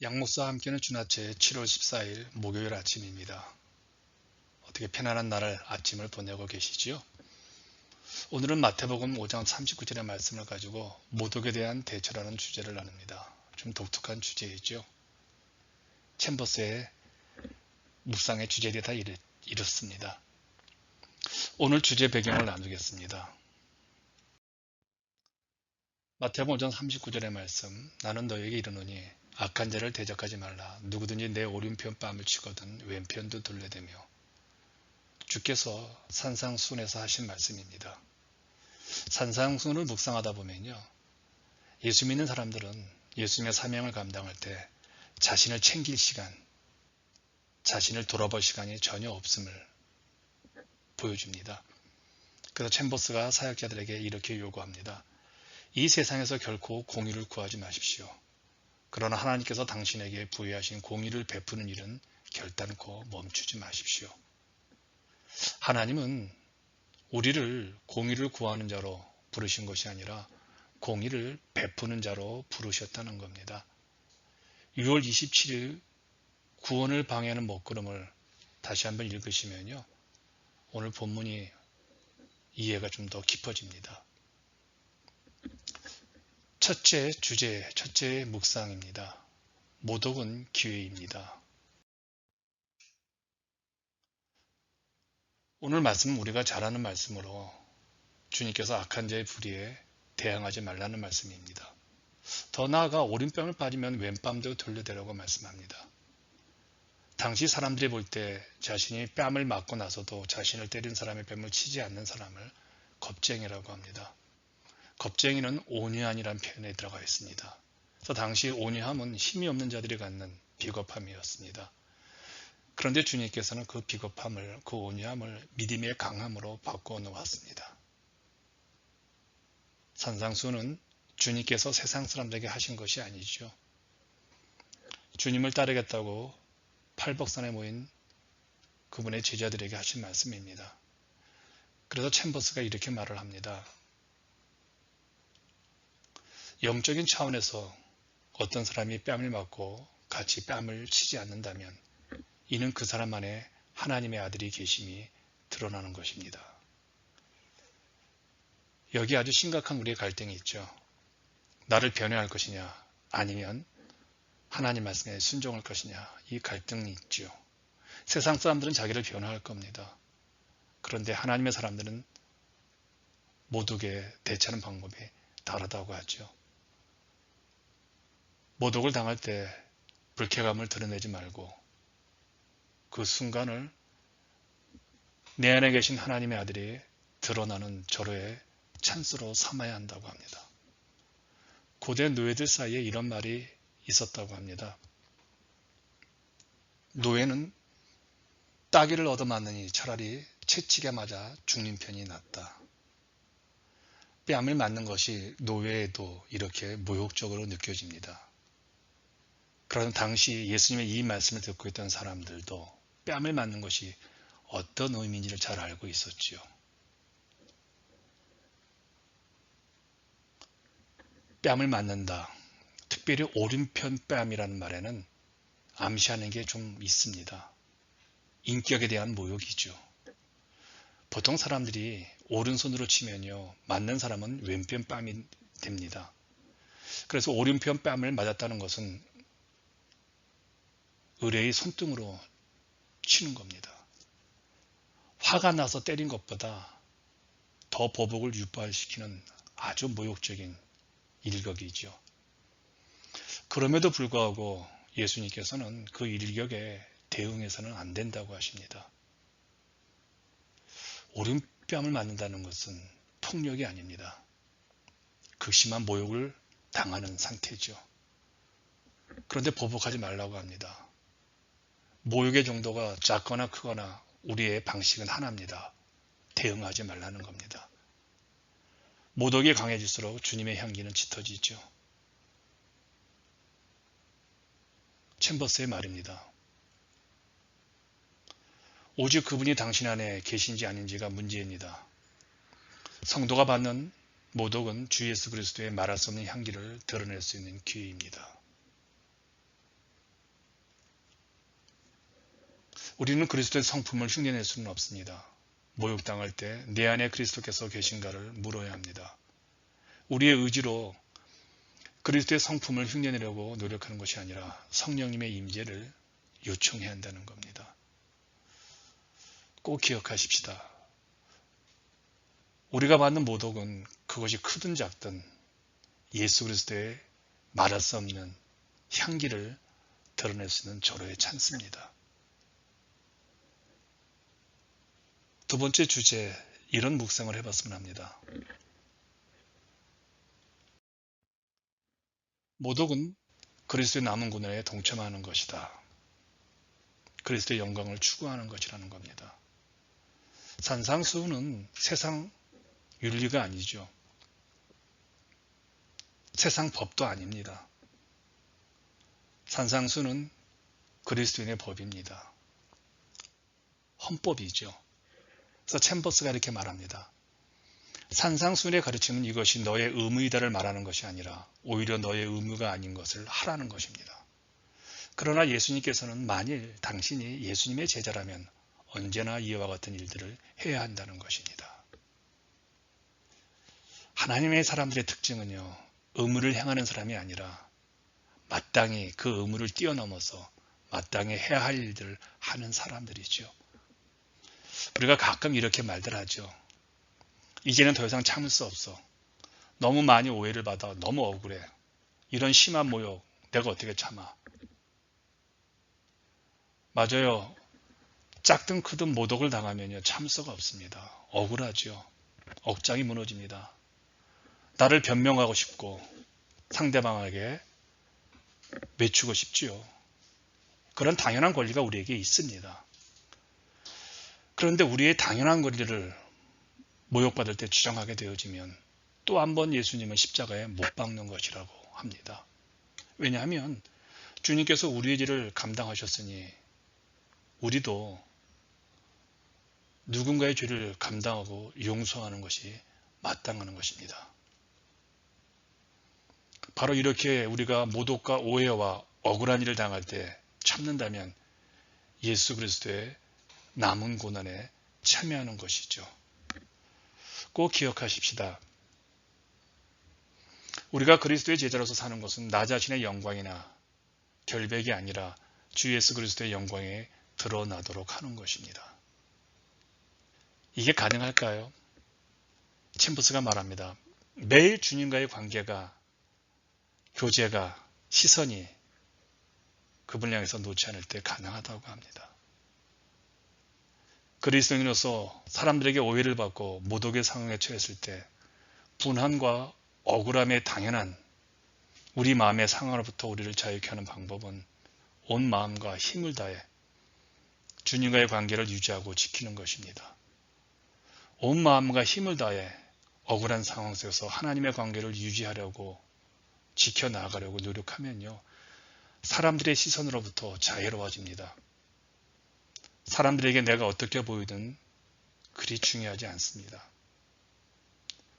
양목사와 함께는 주나체 7월 14일 목요일 아침입니다. 어떻게 편안한 날 아침을 보내고 계시지요? 오늘은 마태복음 5장 39절의 말씀을 가지고 모독에 대한 대처라는 주제를 나눕니다. 좀 독특한 주제이죠. 챔버스의 묵상의 주제에 다 이렇습니다. 오늘 주제 배경을 나누겠습니다. 마태복음 5장 39절의 말씀, 나는 너에게 이르노니 악한 자를 대적하지 말라. 누구든지 내 오른편 뺨을 치거든 왼편도 둘러대며. 주께서 산상순에서 하신 말씀입니다. 산상순을 묵상하다 보면요, 예수 믿는 사람들은 예수님의 사명을 감당할 때 자신을 챙길 시간, 자신을 돌아볼 시간이 전혀 없음을 보여줍니다. 그래서 챔버스가 사역자들에게 이렇게 요구합니다. 이 세상에서 결코 공의를 구하지 마십시오. 그러나 하나님께서 당신에게 부여하신 공의를 베푸는 일은 결단코 멈추지 마십시오. 하나님은 우리를 공의를 구하는 자로 부르신 것이 아니라 공의를 베푸는 자로 부르셨다는 겁니다. 6월 27일 구원을 방해하는 먹구름을 다시 한번 읽으시면요, 오늘 본문이 이해가 좀 더 깊어집니다. 첫째 묵상입니다. 모독은 기회입니다. 오늘 말씀은 우리가 잘 아는 말씀으로 주님께서 악한 자의 불의에 대항하지 말라는 말씀입니다. 더 나아가 오른뺨을 빠지면 왼뺨도 돌려대라고 말씀합니다. 당시 사람들이 볼 때 자신이 뺨을 맞고 나서도 자신을 때린 사람의 뺨을 치지 않는 사람을 겁쟁이라고 합니다. 겁쟁이는 온유한이라는 표현에 들어가 있습니다. 그래서 당시 온유함은 힘이 없는 자들이 갖는 비겁함이었습니다. 그런데 주님께서는 그 비겁함을, 그 온유함을 믿음의 강함으로 바꿔 놓았습니다. 산상수는 주님께서 세상 사람들에게 하신 것이 아니죠. 주님을 따르겠다고 팔복산에 모인 그분의 제자들에게 하신 말씀입니다. 그래서 챔버스가 이렇게 말을 합니다. 영적인 차원에서 어떤 사람이 뺨을 맞고 같이 뺨을 치지 않는다면 이는 그 사람 안에 하나님의 아들이 계심이 드러나는 것입니다. 여기 아주 심각한 우리의 갈등이 있죠. 나를 변호할 것이냐 아니면 하나님 말씀에 순종할 것이냐, 이 갈등이 있죠. 세상 사람들은 자기를 변호할 겁니다. 그런데 하나님의 사람들은 모독에 대처하는 방법이 다르다고 하죠. 모독을 당할 때 불쾌감을 드러내지 말고 그 순간을 내 안에 계신 하나님의 아들이 드러나는 절호의 찬스로 삼아야 한다고 합니다. 고대 노예들 사이에 이런 말이 있었다고 합니다. 노예는 따귀를 얻어맞느니 차라리 채찍에 맞아 죽는 편이 낫다. 뺨을 맞는 것이 노예에도 이렇게 모욕적으로 느껴집니다. 그런 당시 예수님의 이 말씀을 듣고 있던 사람들도 뺨을 맞는 것이 어떤 의미인지를 잘 알고 있었지요. 뺨을 맞는다. 특별히 오른편 뺨이라는 말에는 암시하는 게 좀 있습니다. 인격에 대한 모욕이죠. 보통 사람들이 오른손으로 치면요, 맞는 사람은 왼편 뺨이 됩니다. 그래서 오른편 뺨을 맞았다는 것은 의뢰의 손등으로 치는 겁니다. 화가 나서 때린 것보다 더 보복을 유발시키는 아주 모욕적인 일격이죠. 그럼에도 불구하고 예수님께서는 그 일격에 대응해서는 안 된다고 하십니다. 오른뺨을 맞는다는 것은 폭력이 아닙니다. 극심한 모욕을 당하는 상태죠. 그런데 보복하지 말라고 합니다. 모욕의 정도가 작거나 크거나 우리의 방식은 하나입니다. 대응하지 말라는 겁니다. 모독이 강해질수록 주님의 향기는 짙어지죠. 챔버스의 말입니다. 오직 그분이 당신 안에 계신지 아닌지가 문제입니다. 성도가 받는 모독은 주 예수 그리스도의 말할 수 없는 향기를 드러낼 수 있는 기회입니다. 우리는 그리스도의 성품을 흉내낼 수는 없습니다. 모욕당할 때 내 안에 그리스도께서 계신가를 물어야 합니다. 우리의 의지로 그리스도의 성품을 흉내내려고 노력하는 것이 아니라 성령님의 임재를 요청해야 한다는 겁니다. 꼭 기억하십시다. 우리가 받는 모독은 그것이 크든 작든 예수 그리스도의 말할 수 없는 향기를 드러낼 수 있는 절호의 찬스입니다. 두 번째 주제, 이런 묵상을 해봤으면 합니다. 모독은 그리스도의 남은 고난에 동참하는 것이다. 그리스도의 영광을 추구하는 것이라는 겁니다. 산상수훈은 세상 윤리가 아니죠. 세상 법도 아닙니다. 산상수는 그리스도인의 법입니다. 헌법이죠. 그래서 챔버스가 이렇게 말합니다. 산상수훈의 가르침은 이것이 너의 의무이다를 말하는 것이 아니라 오히려 너의 의무가 아닌 것을 하라는 것입니다. 그러나 예수님께서는 만일 당신이 예수님의 제자라면 언제나 이와 같은 일들을 해야 한다는 것입니다. 하나님의 사람들의 특징은요, 의무를 행하는 사람이 아니라 마땅히 그 의무를 뛰어넘어서 마땅히 해야 할 일들을 하는 사람들이죠. 우리가 가끔 이렇게 말들 하죠. 이제는 더 이상 참을 수 없어. 너무 많이 오해를 받아. 너무 억울해. 이런 심한 모욕 내가 어떻게 참아. 맞아요. 작든 크든 모독을 당하면요, 참을 수가 없습니다. 억울하죠. 억장이 무너집니다. 나를 변명하고 싶고 상대방에게 매추고 싶지요. 그런 당연한 권리가 우리에게 있습니다. 그런데 우리의 당연한 권리를 모욕받을 때 주장하게 되어지면 또 한 번 예수님은 십자가에 못 박는 것이라고 합니다. 왜냐하면 주님께서 우리의 죄를 감당하셨으니 우리도 누군가의 죄를 감당하고 용서하는 것이 마땅한 것입니다. 바로 이렇게 우리가 모독과 오해와 억울한 일을 당할 때 참는다면 예수 그리스도의 남은 고난에 참여하는 것이죠. 꼭 기억하십시다. 우리가 그리스도의 제자로서 사는 것은 나 자신의 영광이나 결백이 아니라 주 예수 그리스도의 영광에 드러나도록 하는 것입니다. 이게 가능할까요? 챔버스가 말합니다. 매일 주님과의 관계가, 교제가, 시선이 그분을 향해서 놓지 않을 때 가능하다고 합니다. 그리스도인으로서 사람들에게 오해를 받고 모독의 상황에 처했을 때 분한과 억울함의 당연한 우리 마음의 상황으로부터 우리를 자유케 하는 방법은 온 마음과 힘을 다해 주님과의 관계를 유지하고 지키는 것입니다. 온 마음과 힘을 다해 억울한 상황 속에서 하나님의 관계를 유지하려고 지켜나가려고 노력하면요, 사람들의 시선으로부터 자유로워집니다. 사람들에게 내가 어떻게 보이든 그리 중요하지 않습니다.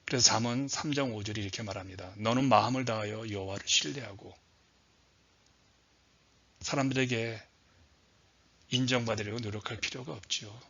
그래서 잠언 3장 5절이 이렇게 말합니다. 너는 마음을 다하여 여호와를 신뢰하고 사람들에게 인정받으려고 노력할 필요가 없죠.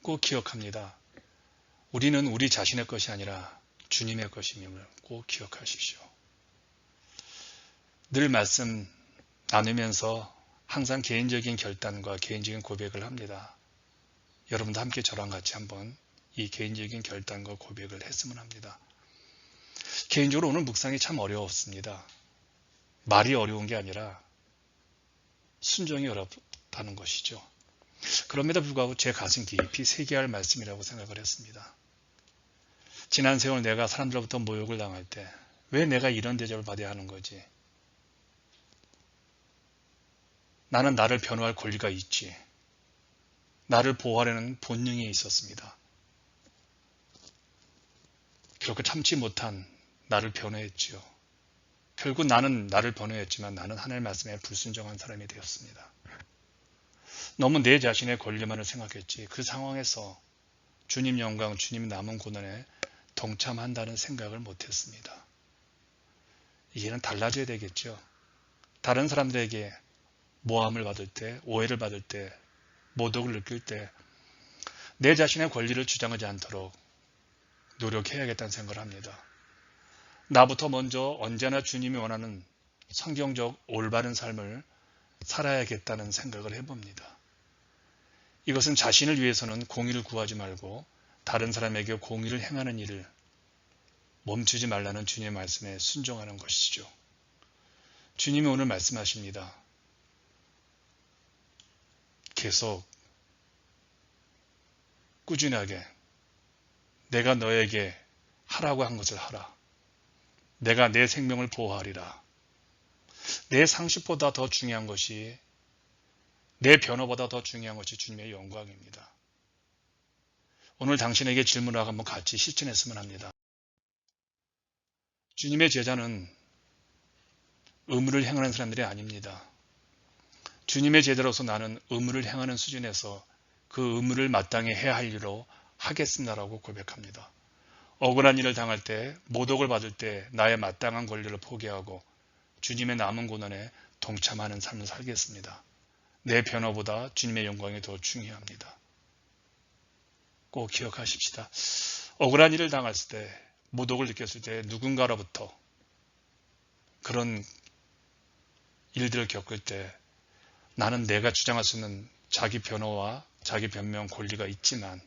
꼭 기억합니다. 우리는 우리 자신의 것이 아니라 주님의 것임을 꼭 기억하십시오. 늘 말씀 나누면서 항상 개인적인 결단과 개인적인 고백을 합니다. 여러분도 함께 저랑 같이 한번 이 개인적인 결단과 고백을 했으면 합니다. 개인적으로 오늘 묵상이 참 어려웠습니다. 말이 어려운 게 아니라 순종이 어렵다는 것이죠. 그럼에도 불구하고 제 가슴 깊이 새겨야 할 말씀이라고 생각을 했습니다. 지난 세월 내가 사람들로부터 모욕을 당할 때 왜 내가 이런 대접을 받아야 하는 거지? 나는 나를 변호할 권리가 있지. 나를 보호하려는 본능이 있었습니다. 결국 참지 못한 나를 변호했지요. 결국 나는 나를 변호했지만 나는 하나님의 말씀에 불순종한 사람이 되었습니다. 너무 내 자신의 권리만을 생각했지 그 상황에서 주님 영광, 주님 남은 고난에 동참한다는 생각을 못했습니다. 이제는 달라져야 되겠죠. 다른 사람들에게 모함을 받을 때, 오해를 받을 때, 모독을 느낄 때 내 자신의 권리를 주장하지 않도록 노력해야겠다는 생각을 합니다. 나부터 먼저 언제나 주님이 원하는 성경적 올바른 삶을 살아야겠다는 생각을 해봅니다. 이것은 자신을 위해서는 공의를 구하지 말고 다른 사람에게 공의를 행하는 일을 멈추지 말라는 주님의 말씀에 순종하는 것이죠. 주님이 오늘 말씀하십니다. 계속 꾸준하게 내가 너에게 하라고 한 것을 하라. 내가 내 생명을 보호하리라. 내 상식보다 더 중요한 것이, 내 변호보다 더 중요한 것이 주님의 영광입니다. 오늘 당신에게 질문을 하고 한번 같이 실천했으면 합니다. 주님의 제자는 의무를 행하는 사람들이 아닙니다. 주님의 제자로서 나는 의무를 행하는 수준에서 그 의무를 마땅히 해야 할 일로 하겠습니다라고 고백합니다. 억울한 일을 당할 때, 모독을 받을 때 나의 마땅한 권리를 포기하고 주님의 남은 고난에 동참하는 삶을 살겠습니다. 내 변화보다 주님의 영광이 더 중요합니다. 꼭 기억하십시다. 억울한 일을 당했을 때, 모독을 느꼈을 때 누군가로부터 그런 일들을 겪을 때 나는 내가 주장할 수 있는 자기 변호와 자기 변명 권리가 있지만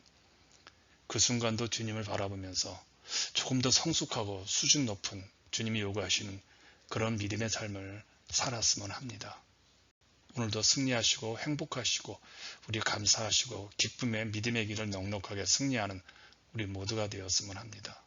그 순간도 주님을 바라보면서 조금 더 성숙하고 수준 높은 주님이 요구하시는 그런 믿음의 삶을 살았으면 합니다. 오늘도 승리하시고 행복하시고 우리 감사하시고 기쁨의 믿음의 길을 넉넉하게 승리하는 우리 모두가 되었으면 합니다.